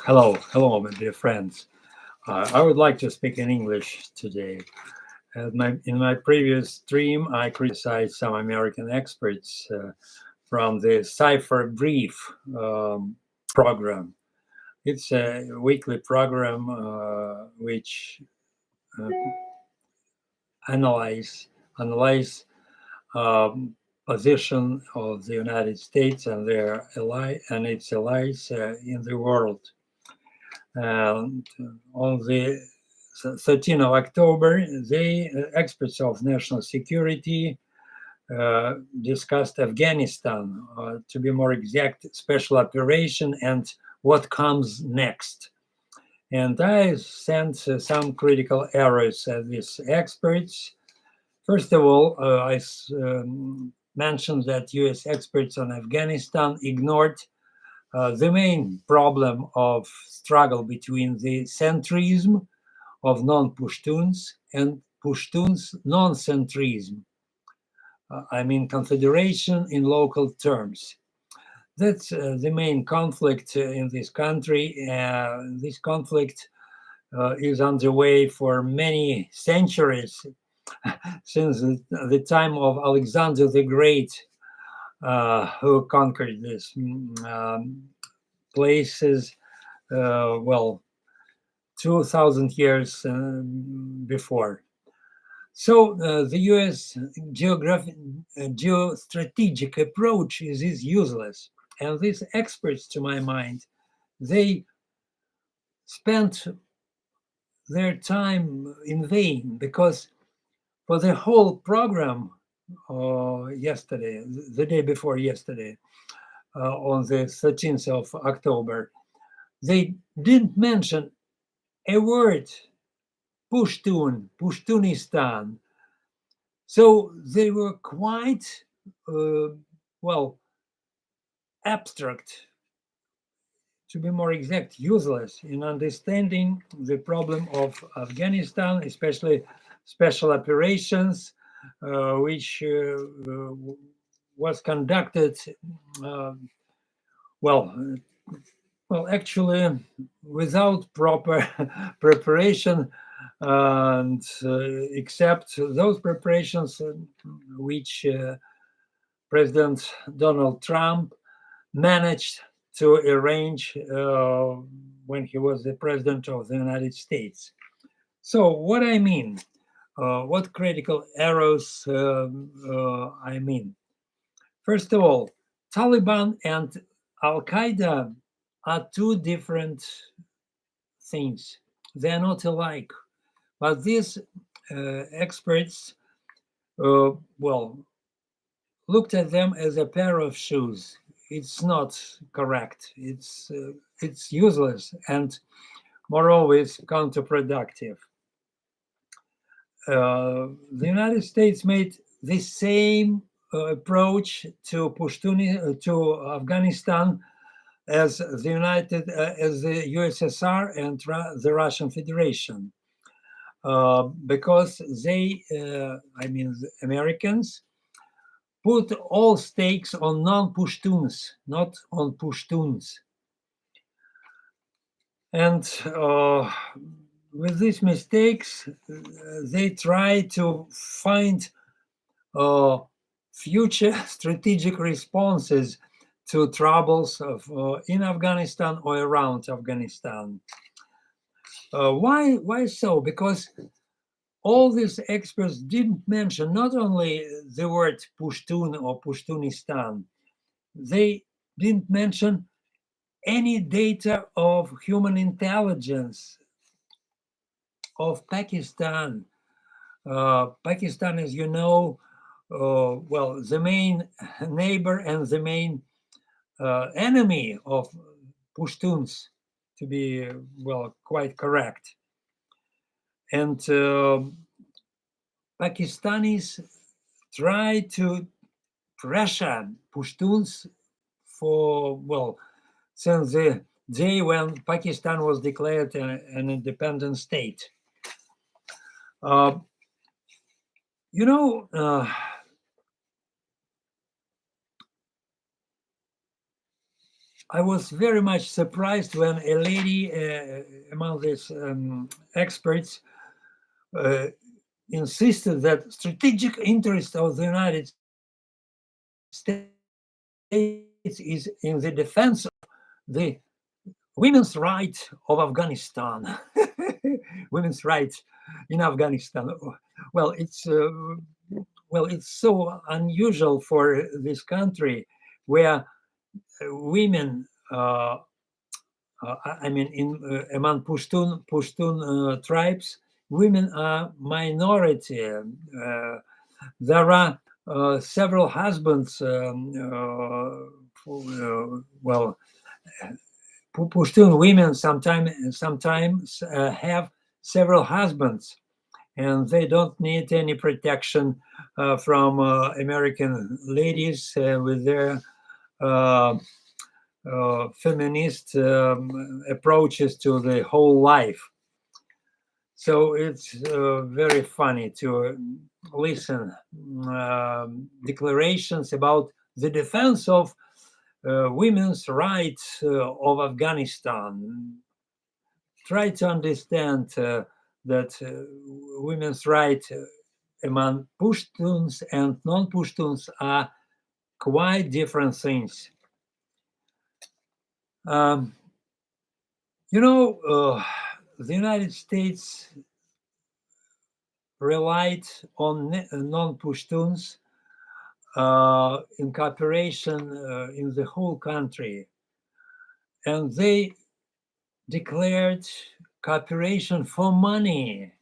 Hello, my dear friends. I would like to speak in English today. In my previous stream, I criticized some American experts from the Cipher Brief program. It's a weekly program which uh, analyze position of the United States and their its allies in the world. And on the 13th of October, the experts of national security discussed Afghanistan, to be more exact, special operation and what comes next. And I sent some critical errors at these experts. First of all, I mentioned that US experts on Afghanistan ignored the main problem of struggle between the centrism of non-Pushtuns and Pushtuns non-centrism. I mean confederation in local terms. That's the main conflict in this country. This conflict is underway for many centuries, since the time of Alexander the Great, who conquered these places, well, 2,000 years before. So the U.S. geostrategic approach is useless. And these experts, to my mind, they spent their time in vain, because for the whole program yesterday, the day before yesterday, on the 13th of October, they didn't mention a word Pushtunistan. So they were quite, well, abstract, to be more exact, useless in understanding the problem of Afghanistan, especially special operations, which was conducted, uh, well, actually, without proper preparation, and except those preparations which President Donald Trump managed to arrange when he was the president of the United States. So, what I mean, what critical errors I mean. First of all, Taliban and Al Qaeda are two different things. They are not alike. But these experts, well, looked at them as a pair of shoes. It's not correct. It's useless, and moreover, it's counterproductive. The United States made the same approach to to Afghanistan as the USSR and the Russian Federation, because they, I mean, the Americans put all stakes on non-Pushtuns, not on Pushtuns. And with these mistakes, they try to find future strategic responses to troubles in Afghanistan or around Afghanistan. Why so? Because all these experts didn't mention not only the word Pushtun or Pushtunistan, they didn't mention any data of human intelligence of Pakistan. Pakistan, as you know, well, the main neighbor and the main enemy of Pushtuns, to be, well, quite correct. And Pakistanis try to pressure Pushtuns for, well, since the day when Pakistan was declared an independent state. Uh, you know, I was very much surprised when a lady among these experts uh, insisted that strategic interest of the United States is in the defense of the women's right of Afghanistan. Women's right in Afghanistan. Well, it's so unusual for this country where women, I mean, among Pushtun tribes, women are minority. There are several husbands. Well, Pushtun women sometimes have several husbands, and they don't need any protection from American ladies with their uh, feminist approaches to the whole life. So it's very funny to listen declarations about the defense of women's rights of Afghanistan. Try to understand that women's rights among Pushtuns and non-Pushtuns are quite different things. Um, the United States relied on non-Pushtuns in cooperation in the whole country, and they declared cooperation for money,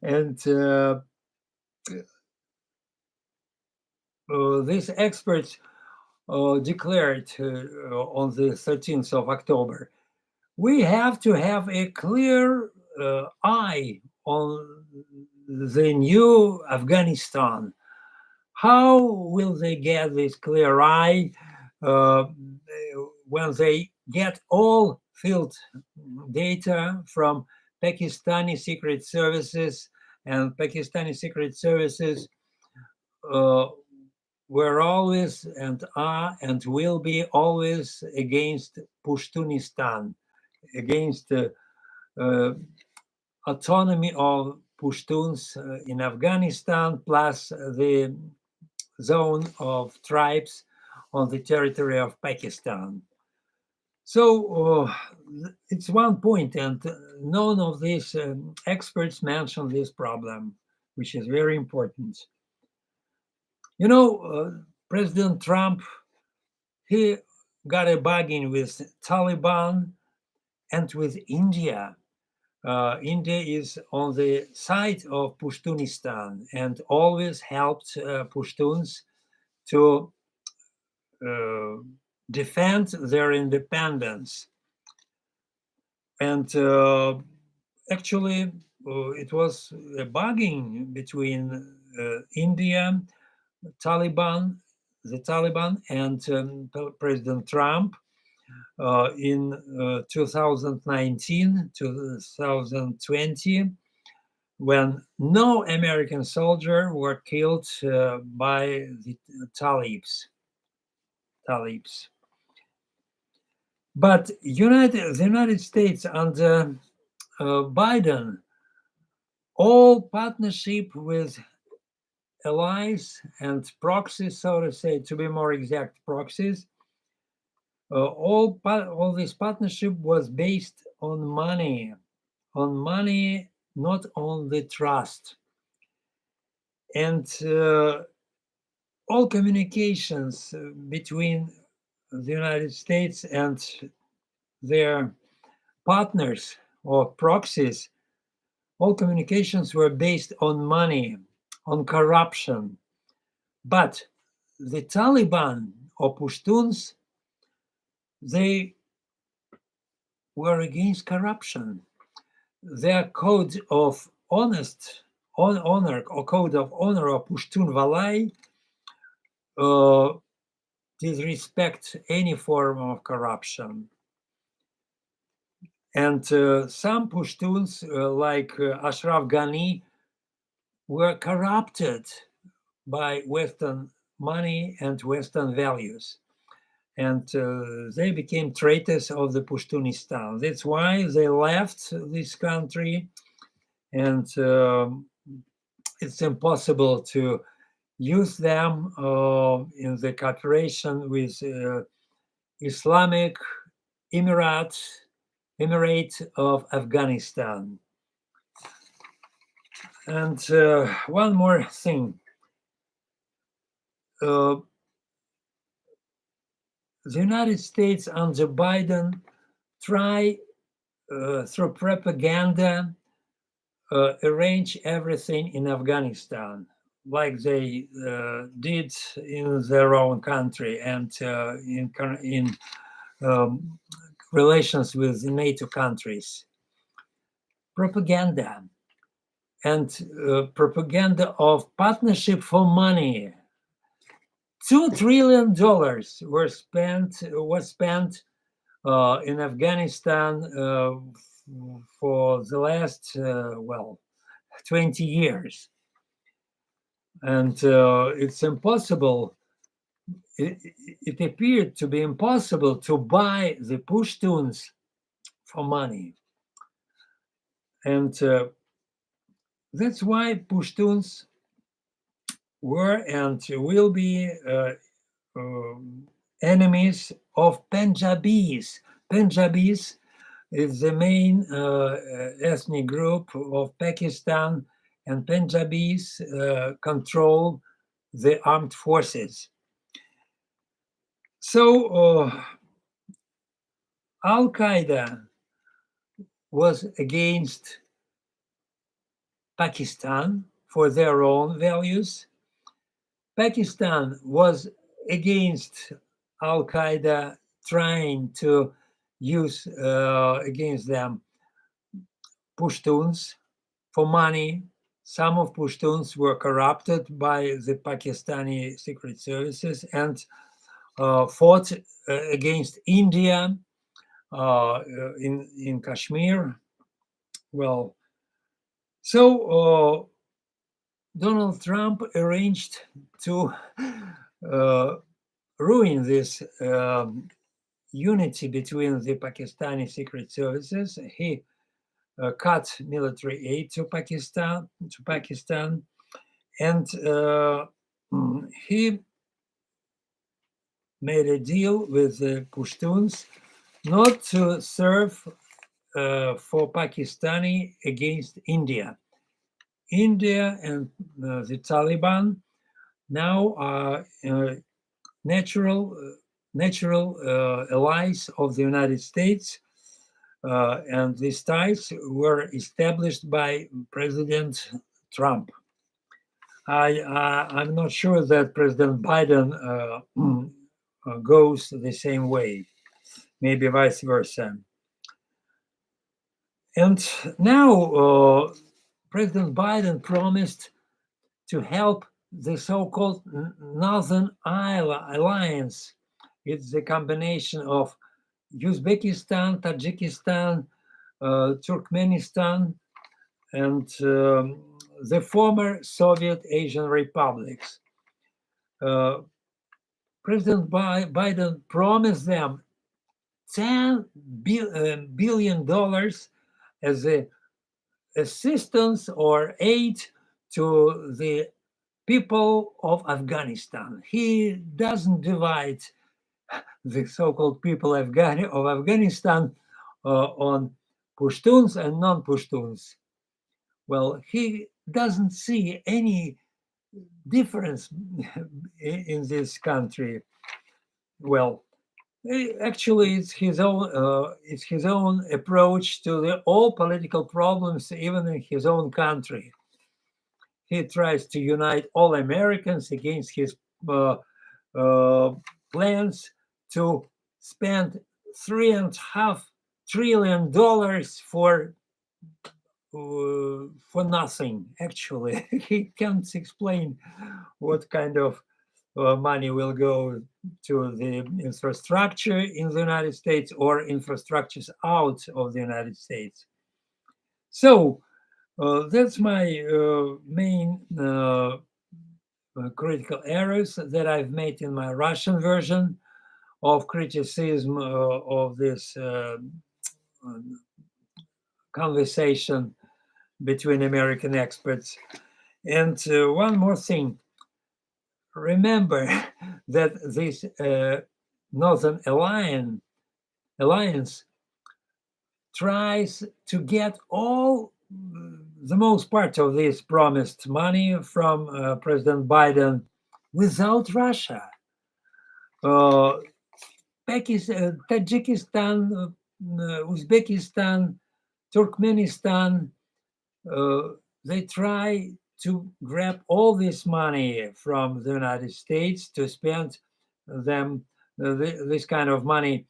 and these experts declared on the 13th of October, we have to have a clear eye on the new Afghanistan. How will they get this clear eye uh, when they get all field data from Pakistani secret services, and Pakistani secret services uh, were always and are and will be always against Pushtunistan, against the autonomy of Pushtuns in Afghanistan, plus the zone of tribes on the territory of Pakistan. So it's one point, and none of these experts mention this problem, which is very important. You know, President Trump, he got a bargain with Taliban and with India. India is on the side of Pushtunistan and always helped Pushtuns to uh, defend their independence. And actually, it was a bargain between India, Taliban, the Taliban, and President Trump in 2019, 2020, when no American soldier were killed by the Talibs. But the United States under Biden, all partnership with allies and proxies, so to say, to be more exact, proxies, all this partnership was based on money, not on the trust. And all communications between the United States and their partners or proxies, all communications were based on money, on corruption. But the Taliban or Pushtuns, they were against corruption. Their code of honor or code of honor of Pushtun-Valay disrespect any form of corruption. And some Pushtuns, like Ashraf Ghani, were corrupted by Western money and Western values. and they became traitors of the Pushtunistan. That's why they left this country, and it's impossible to use them in the cooperation with Islamic Emirate of Afghanistan. And one more thing. The United States under Biden try through propaganda arrange everything in Afghanistan, like they did in their own country and in relations with NATO countries. Propaganda and propaganda of partnership for money. $2 trillion was spent in Afghanistan for the last 20 years, and it's impossible. It appeared to be impossible to buy the Pushtuns for money, and that's why Pushtuns were and will be enemies of Punjabis. Punjabis is the main ethnic group of Pakistan, and Punjabis control the armed forces. So Al-Qaeda was against Pakistan for their own values. Pakistan was against Al-Qaeda, trying to use against them Pushtuns for money. Some of Pushtuns were corrupted by the Pakistani secret services and fought against India in Kashmir. Well, so Donald Trump arranged to ruin this unity between the Pakistani secret services. He cut military aid to Pakistan, and he made a deal with the Pushtuns not to serve for Pakistani against India. India and the Taliban now are natural allies of the United States, and these ties were established by President Trump. I'm not sure that President Biden goes the same way, maybe vice versa. And now President Biden promised to help the so-called Northern Alliance. It's a combination of Uzbekistan, Tajikistan, Turkmenistan, and the former Soviet Asian republics. President Biden promised them $10 billion as a assistance or aid to the people of Afghanistan. He doesn't divide the so-called people of Afghanistan on Pushtuns and non-Pushtuns. Well, he doesn't see any difference in this country. Well, actually, it's his own approach to all political problems, even in his own country. He tries to unite all Americans against his plans to spend $3.5 trillion for nothing. Actually, he can't explain what kind of money will go to the infrastructure in the United States or infrastructures out of the United States. So that's my main critical errors that I've made in my Russian version of criticism of this conversation between American experts. And one more thing, remember that this Northern Alliance tries to get all the most part of this promised money from President Biden without Russia. Tajikistan, Uzbekistan, Turkmenistan, they try to grab all this money from the United States to spend them this kind of money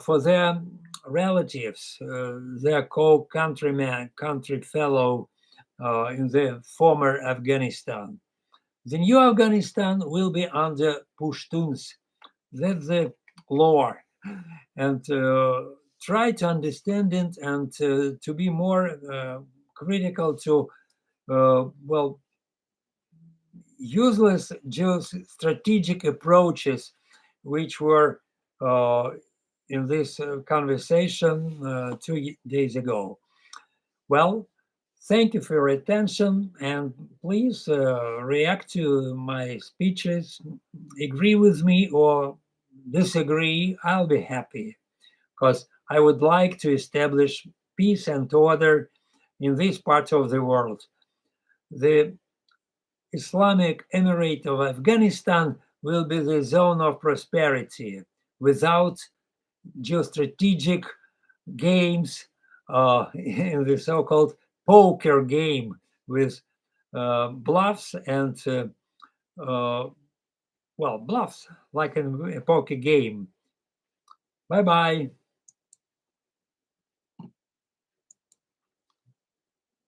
for their relatives, their co-countrymen, country fellow in the former Afghanistan. The new Afghanistan will be under Pushtuns. That's the lore. And try to understand it and to be more critical to, useless geostrategic approaches which were in this conversation 2 days ago. Well, thank you for your attention, and please react to my speeches. Agree with me or disagree, I'll be happy, because I would like to establish peace and order in this part of the world. The Islamic Emirate of Afghanistan will be the zone of prosperity without geostrategic games in the so-called poker game with bluffs and bluffs like in a poker game. Bye bye.